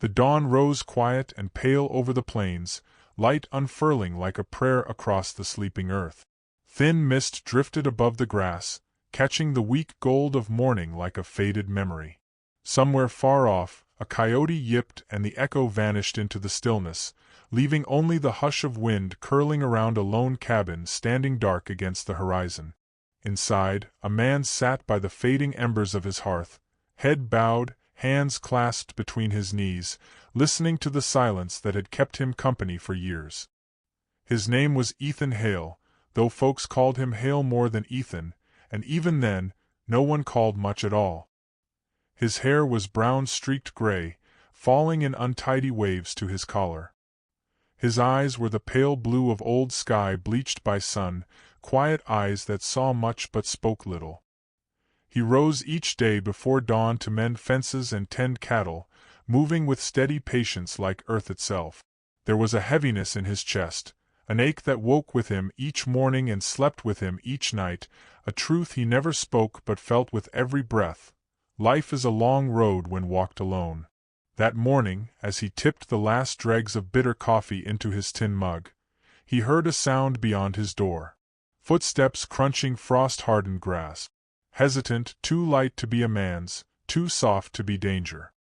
The dawn rose quiet and pale over the plains, light unfurling like a prayer across the sleeping earth. Thin mist drifted above the grass, catching the weak gold of morning like a faded memory. Somewhere far off, a coyote yipped and the echo vanished into the stillness, leaving only the hush of wind curling around a lone cabin standing dark against the horizon. Inside, a man sat by the fading embers of his hearth, head bowed, hands clasped between his knees, listening to the silence that had kept him company for years. His name was Ethan Hale, though folks called him Hale more than Ethan, and even then, no one called much at all. His hair was brown-streaked gray, falling in untidy waves to his collar. His eyes were the pale blue of old sky bleached by sun, quiet eyes that saw much but spoke little. He rose each day before dawn to mend fences and tend cattle, moving with steady patience like earth itself. There was a heaviness in his chest, an ache that woke with him each morning and slept with him each night, a truth he never spoke but felt with every breath. Life is a long road when walked alone. That morning, as he tipped the last dregs of bitter coffee into his tin mug, he heard a sound beyond his door. Footsteps crunching frost-hardened grass. Hesitant, too light to be a man's, too soft to be danger.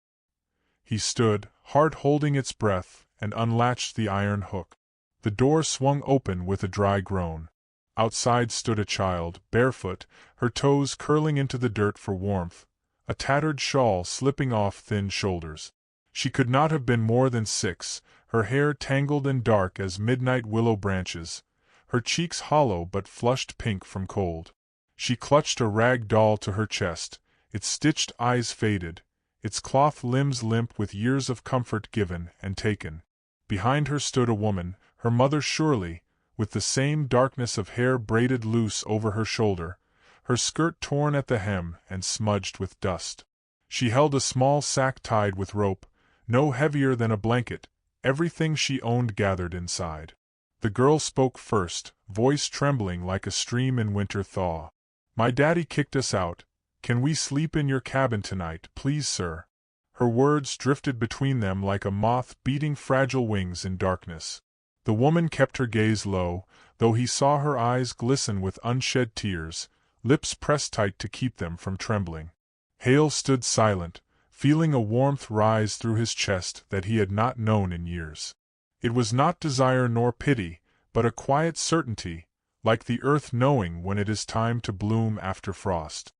He stood, heart holding its breath, and unlatched the iron hook. The door swung open with a dry groan. Outside stood a child, barefoot, her toes curling into the dirt for warmth, a tattered shawl slipping off thin shoulders. She could not have been more than 6, her hair tangled and dark as midnight willow branches, her cheeks hollow but flushed pink from cold. She clutched a rag doll to her chest, its stitched eyes faded, its cloth limbs limp with years of comfort given and taken. Behind her stood a woman, her mother surely, with the same darkness of hair braided loose over her shoulder, her skirt torn at the hem and smudged with dust. She held a small sack tied with rope, no heavier than a blanket, everything she owned gathered inside. The girl spoke first, voice trembling like a stream in winter thaw. "My daddy kicked us out. Can we sleep in your cabin tonight, please, sir?" Her words drifted between them like a moth beating fragile wings in darkness. The woman kept her gaze low, though he saw her eyes glisten with unshed tears, lips pressed tight to keep them from trembling. Hale stood silent, feeling a warmth rise through his chest that he had not known in years. It was not desire nor pity, but a quiet certainty, like the earth knowing when it is time to bloom after frost.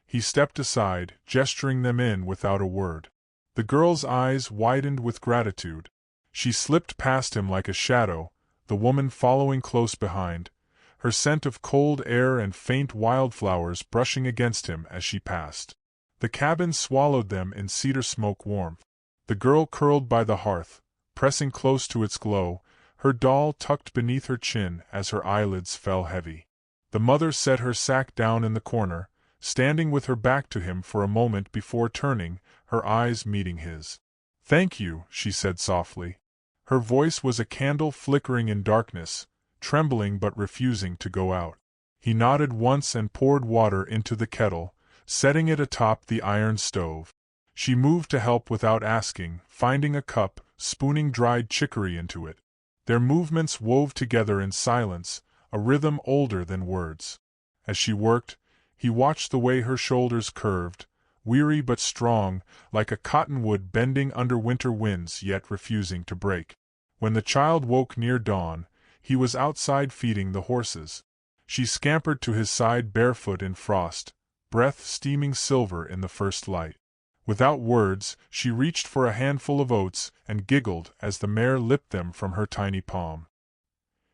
He stepped aside, gesturing them in without a word. The girl's eyes widened with gratitude. She slipped past him like a shadow, the woman following close behind, her scent of cold air and faint wildflowers brushing against him as she passed. The cabin swallowed them in cedar smoke warmth. The girl curled by the hearth, pressing close to its glow, her doll tucked beneath her chin as her eyelids fell heavy. The mother set her sack down in the corner, standing with her back to him for a moment before turning, her eyes meeting his. "Thank you," she said softly. Her voice was a candle flickering in darkness, trembling but refusing to go out. He nodded once and poured water into the kettle, setting it atop the iron stove. She moved to help without asking, finding a cup, spooning dried chicory into it. Their movements wove together in silence, a rhythm older than words. As she worked, he watched the way her shoulders curved, weary but strong, like a cottonwood bending under winter winds yet refusing to break. When the child woke near dawn, he was outside feeding the horses. She scampered to his side barefoot in frost, breath steaming silver in the first light. Without words, she reached for a handful of oats and giggled as the mare lipped them from her tiny palm.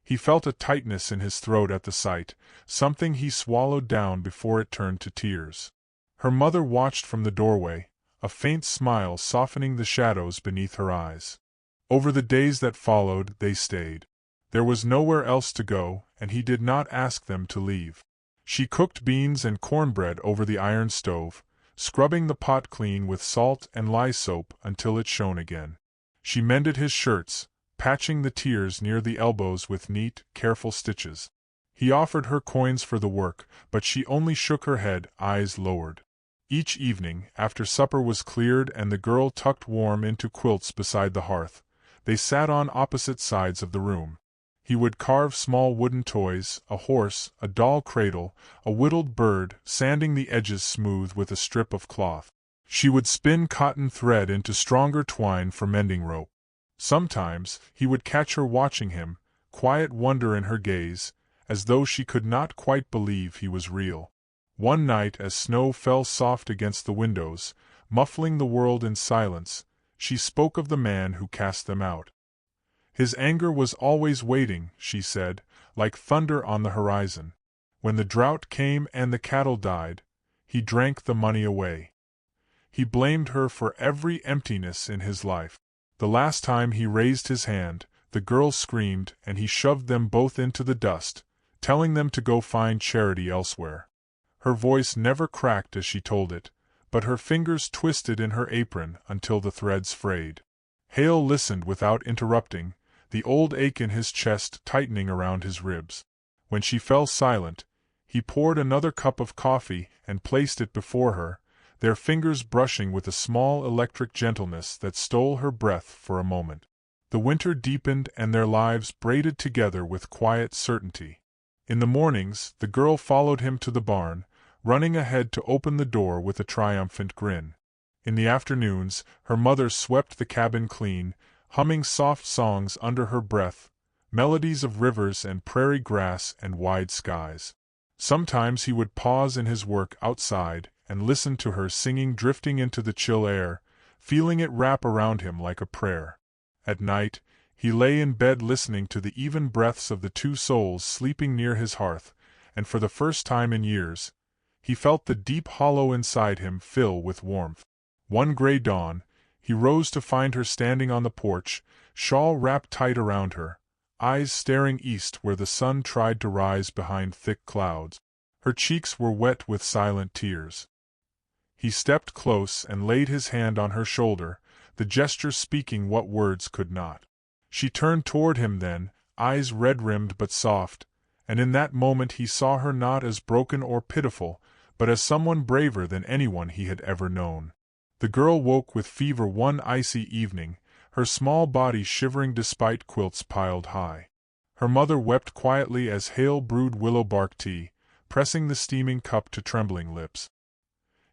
He felt a tightness in his throat at the sight, something he swallowed down before it turned to tears. Her mother watched from the doorway, a faint smile softening the shadows beneath her eyes. Over the days that followed, they stayed. There was nowhere else to go, and he did not ask them to leave. She cooked beans and cornbread over the iron stove, scrubbing the pot clean with salt and lye soap until it shone again. She mended his shirts, patching the tears near the elbows with neat, careful stitches. He offered her coins for the work, but she only shook her head, eyes lowered. Each evening, after supper was cleared and the girl tucked warm into quilts beside the hearth, they sat on opposite sides of the room. He would carve small wooden toys, a horse, a doll cradle, a whittled bird, sanding the edges smooth with a strip of cloth. She would spin cotton thread into stronger twine for mending rope. Sometimes, he would catch her watching him, quiet wonder in her gaze, as though she could not quite believe he was real. One night, as snow fell soft against the windows, muffling the world in silence, she spoke of the man who cast them out. His anger was always waiting, she said, like thunder on the horizon. When the drought came and the cattle died, he drank the money away. He blamed her for every emptiness in his life. The last time he raised his hand, the girl screamed and he shoved them both into the dust, telling them to go find charity elsewhere. Her voice never cracked as she told it, but her fingers twisted in her apron until the threads frayed. Hale listened without interrupting, the old ache in his chest tightening around his ribs. When she fell silent, he poured another cup of coffee and placed it before her, their fingers brushing with a small electric gentleness that stole her breath for a moment. The winter deepened and their lives braided together with quiet certainty. In the mornings, the girl followed him to the barn, running ahead to open the door with a triumphant grin. In the afternoons, her mother swept the cabin clean, humming soft songs under her breath, melodies of rivers and prairie grass and wide skies. Sometimes he would pause in his work outside and listen to her singing, drifting into the chill air, feeling it wrap around him like a prayer. At night, he lay in bed listening to the even breaths of the two souls sleeping near his hearth, and for the first time in years, he felt the deep hollow inside him fill with warmth. One gray dawn, he rose to find her standing on the porch, shawl wrapped tight around her, eyes staring east where the sun tried to rise behind thick clouds. Her cheeks were wet with silent tears. He stepped close and laid his hand on her shoulder, the gesture speaking what words could not. She turned toward him then, eyes red-rimmed but soft, and in that moment he saw her not as broken or pitiful, but as someone braver than anyone he had ever known. The girl woke with fever one icy evening, her small body shivering despite quilts piled high. Her mother wept quietly as Hale brewed willow bark tea, pressing the steaming cup to trembling lips.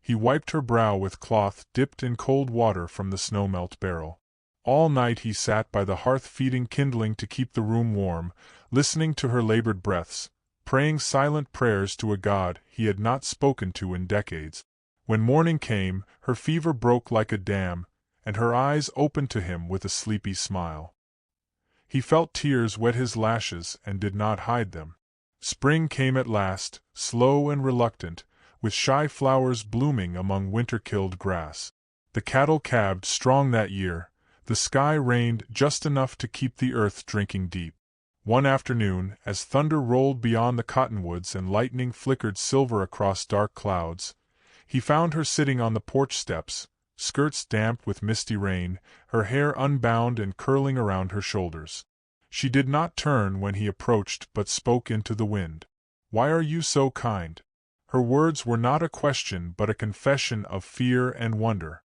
He wiped her brow with cloth dipped in cold water from the snowmelt barrel. All night he sat by the hearth feeding kindling to keep the room warm, listening to her labored breaths, praying silent prayers to a God he had not spoken to in decades. When morning came, her fever broke like a dam, and her eyes opened to him with a sleepy smile. He felt tears wet his lashes and did not hide them. Spring came at last, slow and reluctant, with shy flowers blooming among winter-killed grass. The cattle calved strong that year, the sky rained just enough to keep the earth drinking deep. One afternoon, as thunder rolled beyond the cottonwoods and lightning flickered silver across dark clouds, he found her sitting on the porch steps, skirts damp with misty rain, her hair unbound and curling around her shoulders. She did not turn when he approached but spoke into the wind. "Why are you so kind?" Her words were not a question but a confession of fear and wonder.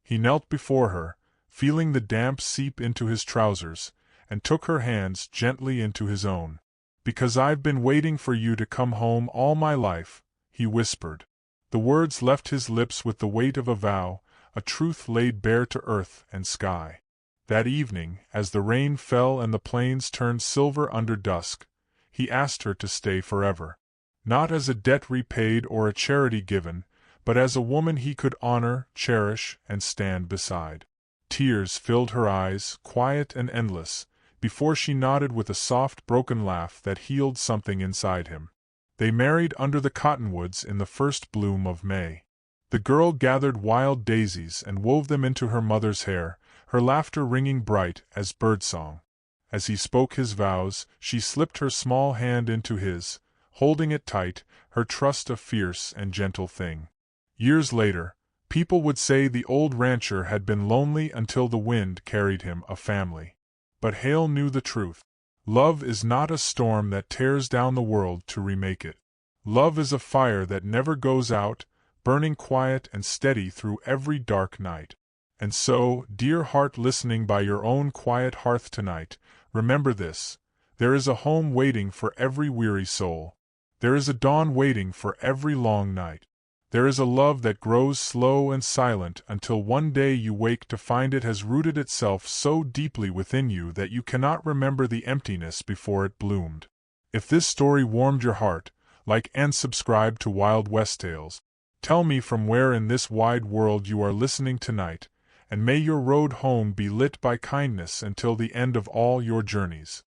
He knelt before her, feeling the damp seep into his trousers, and took her hands gently into his own. "Because I've been waiting for you to come home all my life," he whispered. The words left his lips with the weight of a vow, a truth laid bare to earth and sky. That evening, as the rain fell and the plains turned silver under dusk, he asked her to stay forever. Not as a debt repaid or a charity given, but as a woman he could honor, cherish, and stand beside. Tears filled her eyes, quiet and endless, before she nodded with a soft broken laugh that healed something inside him. They married under the cottonwoods in the first bloom of May. The girl gathered wild daisies and wove them into her mother's hair, her laughter ringing bright as birdsong. As he spoke his vows, she slipped her small hand into his, holding it tight, her trust a fierce and gentle thing. Years later, people would say the old rancher had been lonely until the wind carried him a family. But Hale knew the truth. Love is not a storm that tears down the world to remake it. Love is a fire that never goes out, burning quiet and steady through every dark night. And so, dear heart listening by your own quiet hearth tonight, remember this: there is a home waiting for every weary soul. There is a dawn waiting for every long night. There is a love that grows slow and silent until one day you wake to find it has rooted itself so deeply within you that you cannot remember the emptiness before it bloomed. If this story warmed your heart, like and subscribe to Wild West Tales. Tell me from where in this wide world you are listening tonight, and may your road home be lit by kindness until the end of all your journeys.